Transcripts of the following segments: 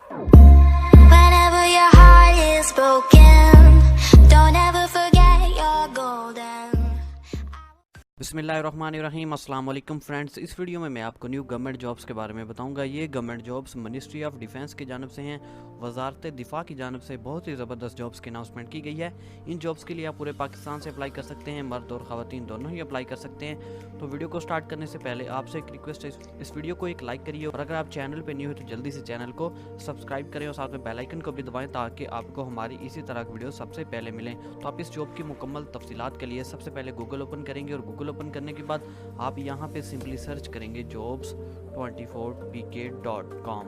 Whenever your heart is broken, don't ever forget you're golden. बिस्मिल्लाहिर्रहमानिर्रहीम अस्सलाम वालेकुम friends. इस वीडियो में मैं आपको न्यू गवर्नमेंट जॉब्स के बारे में बताऊंगा। ये government jobs ministry of defence की जानब से हैं, वजारत दिफा की जानब से बहुत ही ज़बरदस्त जॉब्स की अनाउंसमेंट की गई है। इन जॉब्स के लिए आप पूरे पाकिस्तान से अप्लाई कर सकते हैं, मर्द और ख़वातीन दोनों ही अप्लाई कर सकते हैं। तो वीडियो को स्टार्ट करने से पहले आपसे एक रिक्वेस्ट है, इस वीडियो को एक लाइक करिए और अगर आप चैनल पर न्यू हो तो जल्दी से चैनल को सब्सक्राइब करें और साथ में बेल आइकन को भी दबाएँ ताकि आपको हमारी इसी तरह की वीडियो सबसे पहले मिलें। तो आप इस जॉब की मुकम्मल तफसीलात के लिए सबसे पहले गूगल ओपन करेंगे और गूगल ओपन करने के बाद आप यहाँ पे सिंपली सर्च करेंगे jobs24pk.com।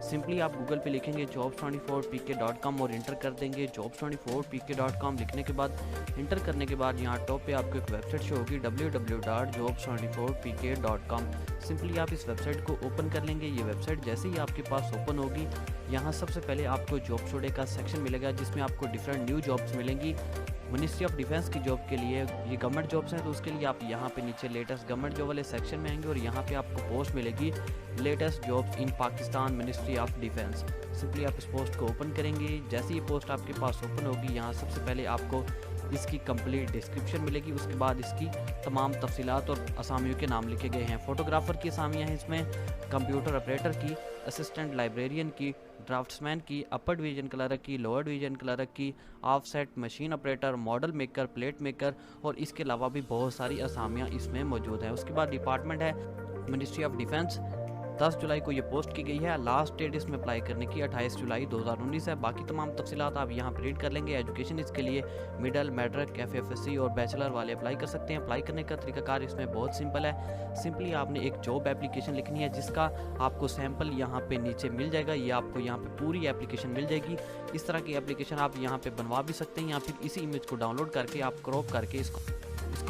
सिंपली आप गूगल पे लिखेंगे jobs24pk.com और इंटर कर देंगे jobs24pk.com। लिखने के बाद इंटर करने के बाद यहाँ टॉप पे आपको एक वेबसाइट शो होगी www.jobs24pk.com। सिंपली आप इस वेबसाइट को ओपन कर लेंगे। ये वेबसाइट जैसे ही आपके पास ओपन होगी, यहाँ सबसे पहले आपको जॉब्स टुडे का सेक्शन मिलेगा जिसमें आपको डिफरेंट न्यू जॉब्स मिलेंगी। मिनिस्ट्री ऑफ डिफेंस की जॉब के लिए ये गवर्नमेंट जॉब्स हैं, तो उसके लिए आप यहाँ पे नीचे लेटेस्ट गवर्नमेंट जॉब वाले सेक्शन में आएंगे और यहाँ पे आपको पोस्ट मिलेगी latest jobs in Pakistan ministry of defence. Simply आप इस पोस्ट को ओपन करेंगे। जैसे ये पोस्ट आपके पास ओपन होगी, यहाँ सबसे पहले आपको इसकी कंप्लीट डिस्क्रिप्शन मिलेगी, उसके बाद इसकी तमाम तफसीलात और असामियों के नाम लिखे गए हैं। फोटोग्राफर की असामियाँ हैं इसमें, कंप्यूटर ऑपरेटर की, असिस्टेंट लाइब्रेरियन की, ड्राफ्ट्समैन की, अपर डिवीजन क्लर्क की, लोअर डिवीजन क्लर्क की, offset machine operator, model maker, plate maker और इसके अलावा भी बहुत सारी असामियाँ इसमें मौजूद हैं। उसके बाद डिपार्टमेंट है मिनिस्ट्री ऑफ डिफेंस। 10 जुलाई को ये पोस्ट की गई है। लास्ट डेट इसमें अप्लाई करने की 28 जुलाई 2019 है। बाकी तमाम तफसीलात आप यहाँ पर रीड कर लेंगे। एजुकेशन इसके लिए मिडल, मैट्रिक, FFSC और बैचलर वाले अप्लाई कर सकते हैं। अप्लाई करने का तरीकाकार इसमें बहुत सिंपल है। सिंपली आपने एक जॉब एप्लीकेशन लिखनी है जिसका आपको सैंपल यहाँ पे नीचे मिल जाएगा। ये आपको यहाँ पे पूरी एप्लीकेशन मिल जाएगी। इस तरह की एप्लीकेशन आप यहाँ पे बनवा भी सकते हैं या फिर इसी इमेज को डाउनलोड करके आप क्रॉप करके इसको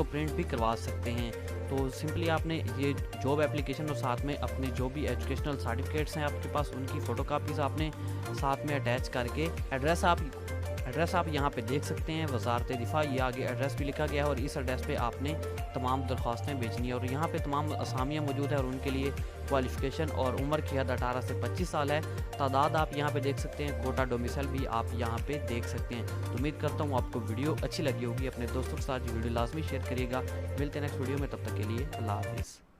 प्रिंट भी करवा सकते हैं। तो सिंपली आपने ये जॉब एप्लीकेशन और साथ में अपने जो भी एजुकेशनल सर्टिफिकेट्स हैं आपके पास, उनकी फ़ोटोकॉपीज़ आपने साथ में अटैच करके एड्रेस आप यहाँ पे देख सकते हैं, वजारत दिफा, ये आगे एड्रेस भी लिखा गया है और इस एड्रेस पे आपने तमाम दरख्वास्तें भेजनी है। और यहाँ पे तमाम असामियाँ मौजूद है और उनके लिए क्वालिफ़िकेशन और उम्र की हद 18 से 25 साल है। तादाद आप यहाँ पे देख सकते हैं, कोटा डोमिसाइल भी आप यहाँ पे देख सकते हैं। तो उम्मीद करता हूँ आपको वीडियो अच्छी लगी होगी। अपने दोस्तों के साथ ये वीडियो लाजमी शेयर करिएगा। मिलते हैं नेक्स्ट वीडियो में, तब तक के लिए अल्लाह हाफिज़।